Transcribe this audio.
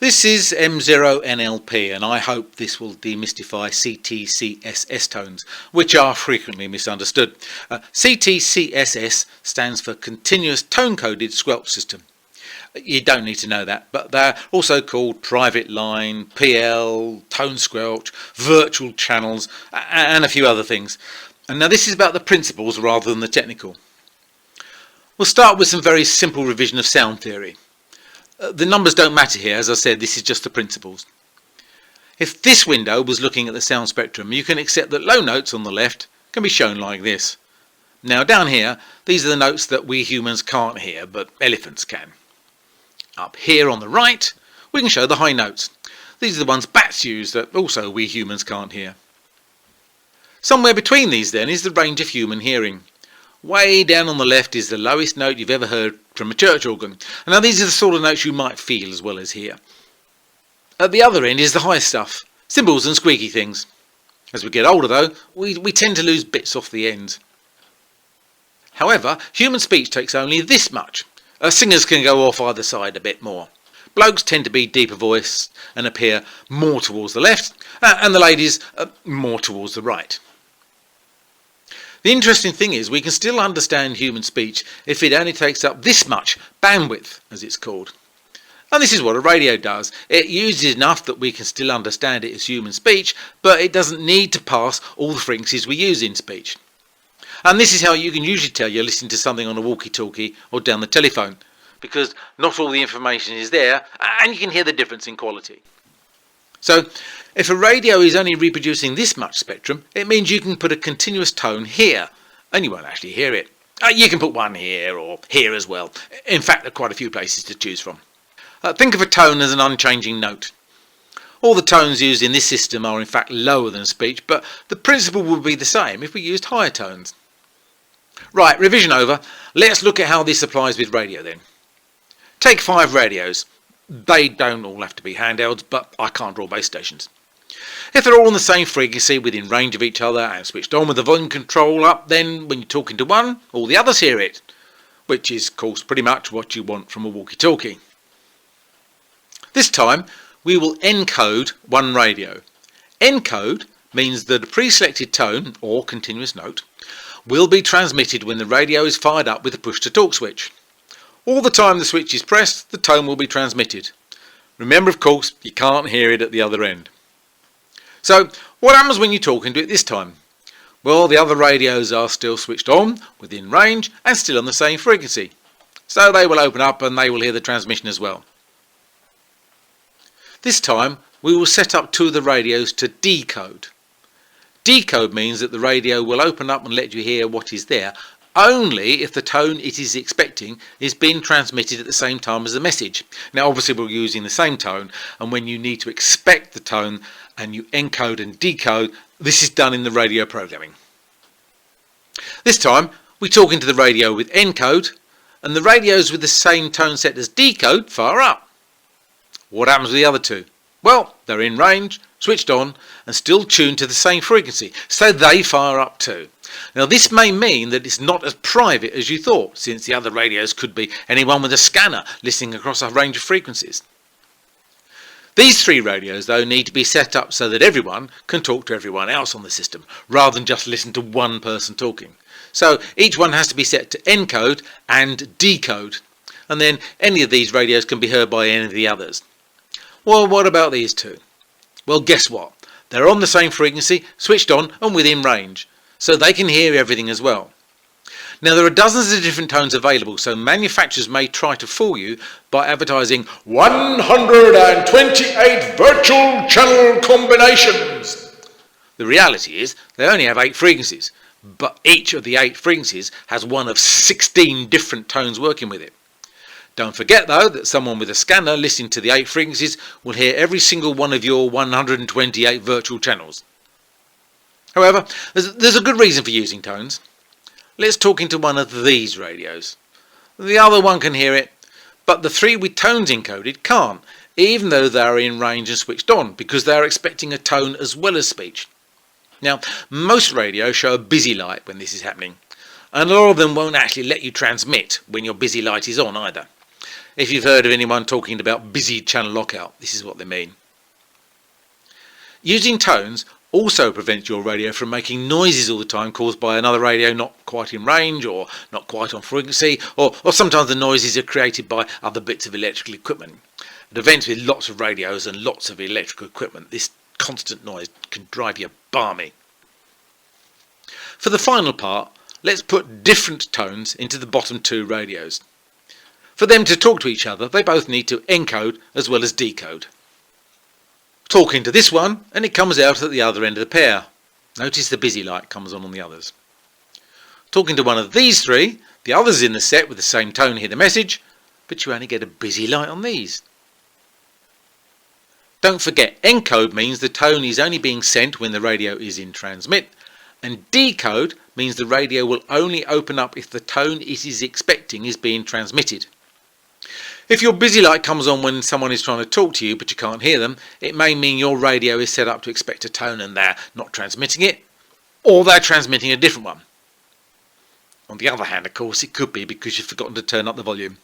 This is M0NLP, and I hope this will demystify CTCSS tones, which are frequently misunderstood. CTCSS stands for Continuous Tone Coded Squelch System. You don't need to know that, but they're also called private line, PL, tone squelch, virtual channels, and a few other things. And now this is about the principles rather than the technical. We'll start with some very simple revision of sound theory. The numbers don't matter here, as I said, this is just the principles. If this window was looking at the sound spectrum, you can accept that low notes on the left can be shown like this. Now down here, these are the notes that we humans can't hear, but elephants can. Up here on the right, we can show the high notes. These are the ones bats use that also we humans can't hear. Somewhere between these then is the range of human hearing. Way down on the left is the lowest note you've ever heard from a church organ. And now these are the sort of notes you might feel as well as hear. At the other end is the high stuff, cymbals and squeaky things. As we get older though, we tend to lose bits off the ends. However, human speech takes only this much. Singers can go off either side a bit more. Blokes tend to be deeper voiced and appear more towards the left, and the ladies more towards the right. The interesting thing is we can still understand human speech if it only takes up this much bandwidth, as it's called. And this is what a radio does. It uses enough that we can still understand it as human speech, but it doesn't need to pass all the frequencies we use in speech. And this is how you can usually tell you're listening to something on a walkie-talkie or down the telephone, because not all the information is there, and you can hear the difference in quality. So, if a radio is only reproducing this much spectrum, it means you can put a continuous tone here, and you won't actually hear it. You can put one here, or here as well. In fact, there are quite a few places to choose from. Think of a tone as an unchanging note. All the tones used in this system are in fact lower than speech, but the principle would be the same if we used higher tones. Right, revision over. Let's look at how this applies with radio then. Take 5 radios. They don't all have to be handhelds, but I can't draw base stations. If they're all on the same frequency within range of each other and switched on with the volume control up, then when you're talking to one, all the others hear it, which is of course pretty much what you want from a walkie-talkie. This time we will encode one radio. Encode means that a pre-selected tone, or continuous note, will be transmitted when the radio is fired up with the push-to-talk switch. All the time the switch is pressed, the tone will be transmitted. Remember, of course, you can't hear it at the other end. So, what happens when you talk into it this time? Well, the other radios are still switched on, within range, and still on the same frequency. So they will open up and they will hear the transmission as well. This time, we will set up 2 of the radios to decode. Decode means that the radio will open up and let you hear what is there, only if the tone it is expecting is being transmitted at the same time as the message. Now obviously we're using the same tone, and when you need to expect the tone and you encode and decode, this is done in the radio programming. This time we talk into the radio with encode, and the radios with the same tone set as decode fire up. What happens with the other 2? Well, they're in range, switched on, and still tuned to the same frequency, so they fire up too. Now this may mean that it's not as private as you thought, since the other radios could be anyone with a scanner listening across a range of frequencies. These 3 radios though need to be set up so that everyone can talk to everyone else on the system, rather than just listen to one person talking. So each one has to be set to encode and decode, and then any of these radios can be heard by any of the others. Well, what about these 2? Well, guess what? They're on the same frequency, switched on and within range, so they can hear everything as well. Now there are dozens of different tones available, so manufacturers may try to fool you by advertising 128 virtual channel combinations. The reality is they only have 8 frequencies, but each of the 8 frequencies has one of 16 different tones working with it. Don't forget though that someone with a scanner listening to the 8 frequencies will hear every single one of your 128 virtual channels. However, there's a good reason for using tones. Let's talk into one of these radios. The other one can hear it, but the 3 with tones encoded can't, even though they are in range and switched on, because they are expecting a tone as well as speech. Now, most radios show a busy light when this is happening, and a lot of them won't actually let you transmit when your busy light is on either. If you've heard of anyone talking about busy channel lockout, this is what they mean. Using tones also prevents your radio from making noises all the time caused by another radio not quite in range or not quite on frequency, or sometimes the noises are created by other bits of electrical equipment. At events with lots of radios and lots of electrical equipment, this constant noise can drive you balmy. For the final part, let's put different tones into the bottom two radios. For them to talk to each other, they both need to encode as well as decode. Talk into this one and it comes out at the other end of the pair. Notice the busy light comes on the others. Talk into one of these three, the others in the set with the same tone hear the message, but you only get a busy light on these. Don't forget, encode means the tone is only being sent when the radio is in transmit, and decode means the radio will only open up if the tone it is expecting is being transmitted. If your busy light comes on when someone is trying to talk to you but you can't hear them, it may mean your radio is set up to expect a tone and they're not transmitting it, or they're transmitting a different one. On the other hand, of course, it could be because you've forgotten to turn up the volume.